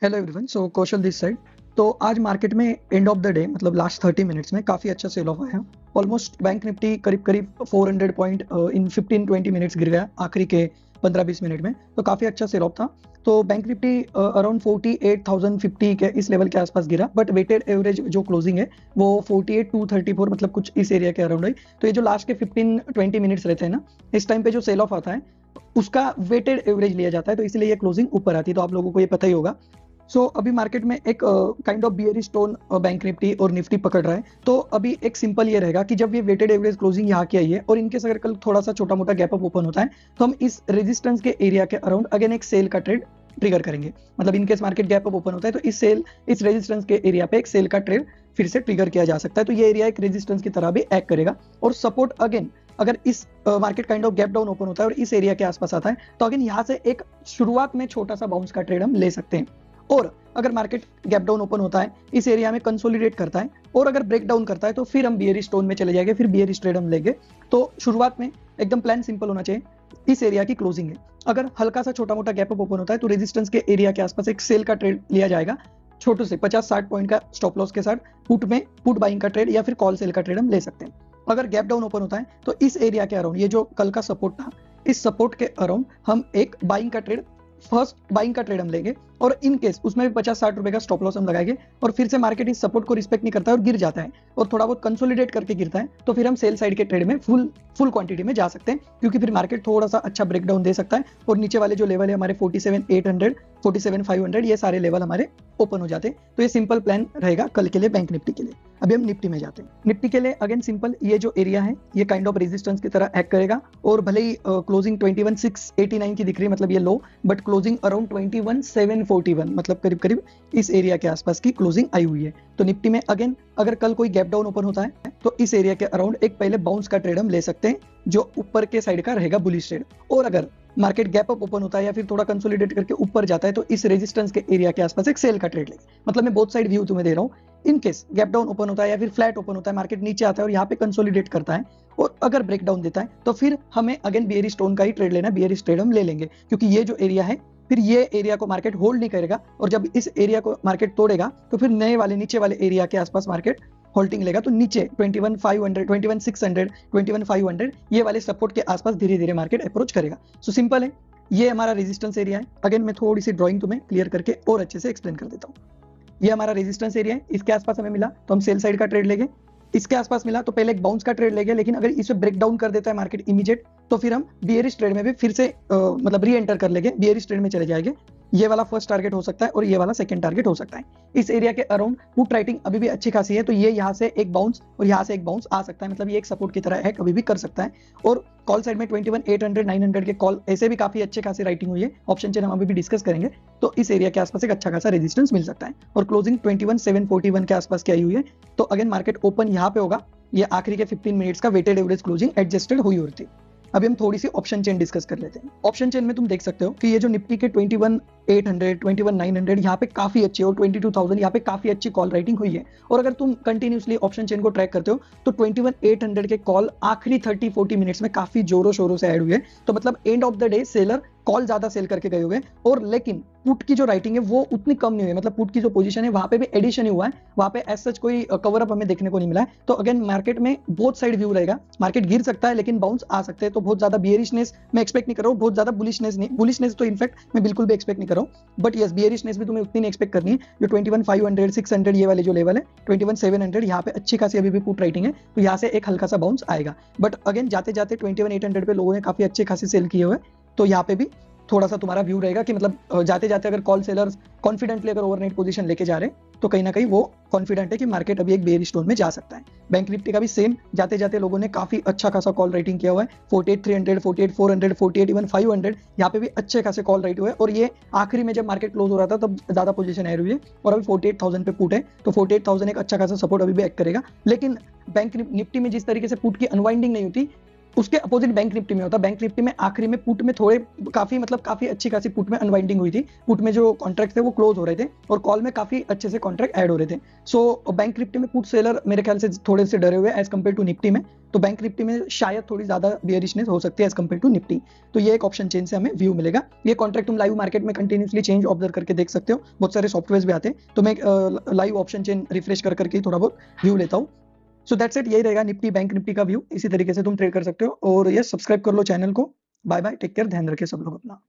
Hello everyone, so Kaushal this side. तो आज market में एंड ऑफ द डे मतलब लास्ट 30 मिनट्स में काफ़ी अच्छा सेल ऑफ आया। ऑलमोस्ट बैंक निफ्टी करीब करीब 400 पॉइंट इन 15-20 मिनट्स गिर गया आखिरी के 15-20 मिनट में। तो काफ़ी अच्छा सेल ऑफ था। तो बैंक निफ्टी अराउंड 48,050 के इस लेवल के आसपास गिरा, बट वेटेड एवरेज जो क्लोजिंग है वो 48,234 मतलब कुछ इस एरिया के अराउंड है। तो ये जो लास्ट के 15-20 मिनट्स रहते हैं ना, इस टाइम पे जो सेल ऑफ आता है उसका वेटेड एवरेज लिया जाता है, तो इसलिए ये क्लोजिंग ऊपर आती है। तो आप लोगों को ये पता ही होगा। अभी मार्केट में एक kind of bearish tone bank Nifty और निफ्टी पकड़ रहा है। तो अभी एक सिंपल ये रहेगा कि जब ये वेटेड एवरेज क्लोजिंग यहाँ की आई है और इनके अगर कल थोड़ा सा छोटा मोटा गैप अप ओपन होता है तो हम इस रेजिस्टेंस के एरिया के अराउंड अगेन एक सेल का ट्रेड ट्रिगर करेंगे। मतलब in case market gap up open होता है तो इस रेजिस्टेंस के एरिया पे एक सेल का ट्रेड फिर से ट्रिगर किया जा सकता है। तो ये एरिया एक रेजिस्टेंस की तरह भी एक्ट करेगा। और सपोर्ट अगेन अगर इस market kind of gap down open होता है और इस एरिया के आसपास आता है तो अगेन यहाँ से एक शुरुआत में छोटा सा बाउंस का ट्रेड हम ले सकते हैं। और अगर मार्केट गैप डाउन ओपन होता है, इस एरिया में कंसोलिडेट करता है और अगर ब्रेक डाउन करता है तो फिर हम बियरिश टोन में चले जाएंगे, फिर बियरिश ट्रेड हम लेंगे। तो शुरुआत में एकदम प्लान सिंपल होना चाहिए। इस एरिया की क्लोजिंग है, अगर हल्का सा छोटा मोटा गैप अप ओपन होता है तो रेजिस्टेंस के एरिया के आसपास एक सेल का ट्रेड लिया जाएगा, छोटे से 50-60 पॉइंट का स्टॉप लॉस के साथ। पुट बाइंग का ट्रेड या फिर कॉल सेल का ट्रेड हम ले सकते हैं। अगर गैप डाउन ओपन होता है तो इस एरिया के अराउंड, ये जो कल का सपोर्ट था, इस सपोर्ट के अराउंड हम एक बाइंग का ट्रेड, फर्स्ट बाइंग का ट्रेड हम लेंगे और इन केस उसमें भी 50-60 रुपए का स्टॉप लॉस हम लगाएंगे। और फिर से मार्केट इस सपोर्ट को रिस्पेक्ट नहीं करता है और गिर जाता है और थोड़ा बहुत कंसोलिडेट करके गिरता है तो फिर हम सेल साइड के ट्रेड में फुल क्वांटिटी में जा सकते हैं, क्योंकि फिर मार्केट थोड़ा सा अच्छा ब्रेकडाउन दे सकता है और नीचे वाले जो लेवल है हमारे 47,800 47,500 ये सारे लेवल हमारे ओपन हो जाते हैं। तो ये सिंपल प्लान रहेगा कल के लिए बैंक निफ्टी के लिए। अभी हम निफ्टी में जाते हैं। निफ्टी के लिए अगेन सिंपल, ये जो एरिया है ये काइंड ऑफ रेजिस्टेंस की तरह एक्ट करेगा और भले ही क्लोजिंग 21,689 की दिख रही है, मतलब ये लो, बट क्लोजिंग अराउंड 21,741 मतलब करीब करीब इस एरिया के आसपास की क्लोजिंग आई हुई है। तो निफ्टी में अगेन अगर कल कोई गैप डाउन ओपन होता है तो इस एरिया के अराउंड एक पहले बाउंस का ट्रेड हम ले सकते हैं जो ऊपर के साइड का रहेगा बुलिश ट्रेड। और अगर मार्केट गैप अप ओपन होता है या फिर थोड़ा कंसोलिडेट करके ऊपर जाता है तो इस रेजिस्टेंस के एरिया के आसपास एक सेल का ट्रेड लेंगे। मतलब मैं बोथ साइड व्यू तुम्हें दे रहा हूँ। In case gap down open होता है या फिर फ्लैट ओपन होता है, मार्केट नीचे आता है और यहाँ पे कंसोलिडेट करता है और अगर ब्रेक डाउन देता है तो फिर हमें अगेन बियरिश टोन का ही ट्रेड लेना है। बियरिश ट्रेड हम ले लेंगे क्योंकि ये जो एरिया है फिर ये एरिया को मार्केट होल्ड नहीं करेगा और जब इस एरिया को मार्केट तोड़ेगा तो फिर नए वाले नीचे वाले एरिया के आसपास मार्केट होल्डिंग लेगा। तो नीचे 21,500 21,600 21,500 ये वाले सपोर्ट के आसपास धीरे धीरे मार्केट अप्रोच करेगा। सो सिंपल है, ये हमारा रेजिस्टेंस एरिया है। अगेन मैं थोड़ी सी ड्राइंग तुम्हें क्लियर करके और अच्छे से एक्सप्लेन कर देता हूँ। ये हमारा रेजिस्टेंस एरिया है, इसके आसपास हमें मिला तो हम सेल साइड का ट्रेड लेंगे। इसके आसपास मिला तो पहले एक बाउंस का ट्रेड लेंगे, लेकिन अगर इसे ब्रेक डाउन कर देता है मार्केट इमीडिएट तो फिर हम बियरिश ट्रेड में भी फिर से मतलब री एंटर कर लेंगे, बियरिश ट्रेड में चले जाएंगे। ये वाला फर्स्ट टारगेट हो सकता है और ये वाला सेकंड टारगेट हो सकता है। इस एरिया के अराउंड पुट राइटिंग अभी भी अच्छी खासी है, तो ये यहाँ से एक बाउंस और यहाँ से एक बाउंस आ सकता है, मतलब ये एक सपोर्ट की तरह है, कभी भी कर सकता है। और कॉल साइड में 21,800 900 के कॉल ऐसे भी काफी अच्छे खासी राइटिंग हुई है। ऑप्शन चेन हम अभी भी डिस्कस करेंगे। तो इस एरिया के आसपास एक अच्छा खासा रेजिस्टेंस मिल सकता है और क्लोजिंग 21,741 के आसपास की आई हुई है। तो अगेन मार्केट ओपन यहाँ पे होगा। ये आखिरी के 15 मिनट्स का वेटेड एवरेज क्लोजिंग एडजस्टेड हुई होती है। अभी हम थोड़ी सी ऑप्शन चेन डिस्कस कर लेते हैं। ऑप्शन चेन में तुम देख सकते हो कि ये जो निफ्टी के 21,800 21,900 यहाँ पे काफी अच्छी और 22,000 यहाँ पे काफी अच्छी कॉल राइटिंग हुई है। और अगर तुम कंटिन्यूसली ऑप्शन चेन को ट्रैक करते हो तो 21,800 के कॉल आखिरी 30-40 मिनट्स में काफी जोरों शोरों से ऐड हुए। तो मतलब end of the day seller call ज्यादा सेल करके गए हुए और लेकिन पुट की जो राइटिंग है वो उतनी कम नहीं हुई, मतलब पुट की जो पोजीशन है वहां पे भी एडिशन ही हुआ है, वहां पे एज सच कोई कवर अप हमें देखने को नहीं मिला है। तो अगेन मार्केट में बोथ साइड व्यू रहेगा, मार्केट गिर सकता है लेकिन बाउंस आ सकते हैं। तो बहुत ज्यादा बियरिशनेस मैं एक्सपेक्ट नहीं कर रहा हूँ, बहुत ज्यादा बुलिशनेस नहीं, बुलिशनेस तो इनफैक्ट मैं बिल्कुल भी एक्सपेक्ट नहीं कर रहा हूँ, बट यस बियरिशनेस भी तुम्हें उतनी नहीं एक्सपेक्ट करनी है। जो 21,500 600 ये वाले जो लेवल है 21,700 यहाँ पे अच्छी खासी अभी भी पुट राइटिंग है, तो यहाँ से एक हल्का सा बाउंस आएगा। बट अगेन जाते जाते 21,800 पे लोगों ने काफी अच्छे खासी सेल किए हुए, तो यहाँ पे भी थोड़ा सा तुम्हारा व्यू रहेगा कि मतलब जाते जाते अगर कॉल सेलर्स कॉन्फिडेंटली अगर ओवरनाइट पोजीशन लेके जा रहे हैं तो कहीं ना कहीं वो कॉन्फिडेंट है कि मार्केट अभी एक बेयरिश टोन में जा सकता है। बैंक निफ्टी का भी सेम, जाते जाते लोगों ने काफी अच्छा खासा कॉल राइटिंग किया हुआ है। 48,300 48,400 48 इवन 500 यहाँ पे भी अच्छे खासे कॉल राइट हुए और ये आखिरी में जब मार्केट क्लोज हो रहा था तब ज्यादा पोजीशन ऐड हुई है और अभी 48,000 पे पुट है। तो 48,000 एक अच्छा खासा सपोर्ट अभी भी एक्ट करेगा। लेकिन बैंक निफ्टी में जिस तरीके से पुट की अनवाइंडिंग नहीं होती, उसके अपोजिट बैंक निफ्टी में होता है। बैंक निफ्टी में आखिरी में पुट में थोड़े काफी अच्छी खासी पुट में अनवाइंडिंग हुई थी। पुट में जो कॉन्ट्रैक्ट थे वो क्लोज हो रहे थे और कॉल में काफी अच्छे से कॉन्ट्रैक्ट ऐड हो रहे थे। सो बैंक निफ्टी में पुट सेलर मेरे ख्याल से थोड़े से डरे हुए एज कम्पेयर टू निफ्टी में। तो बैंक निफ्टी में शायद थोड़ी ज्यादा बियरिशनेस हो सकती है एज कम्पेयर टू निफ्टी। तो ये एक ऑप्शन चेंज से हमें व्यू मिलेगा। ये कॉन्ट्रैक्ट तुम लाइव मार्केट में कंटिन्यूसली चेंज ऑब्जर्व करके देख सकते हो। बहुत सारे सॉफ्टवेयर भी आते हैं। तो मैं लाइव ऑप्शन चेन रिफ्रेश करके थोड़ा बहुत व्यू लेता हूँ। So that's it. यही रहेगा निफ्टी बैंक निफ्टी का व्यू। इसी तरीके से तुम ट्रेड कर सकते हो। और ये सब्सक्राइब कर लो चैनल को। बाय बाय, टेक केयर, ध्यान रखिए सब लोग अपना।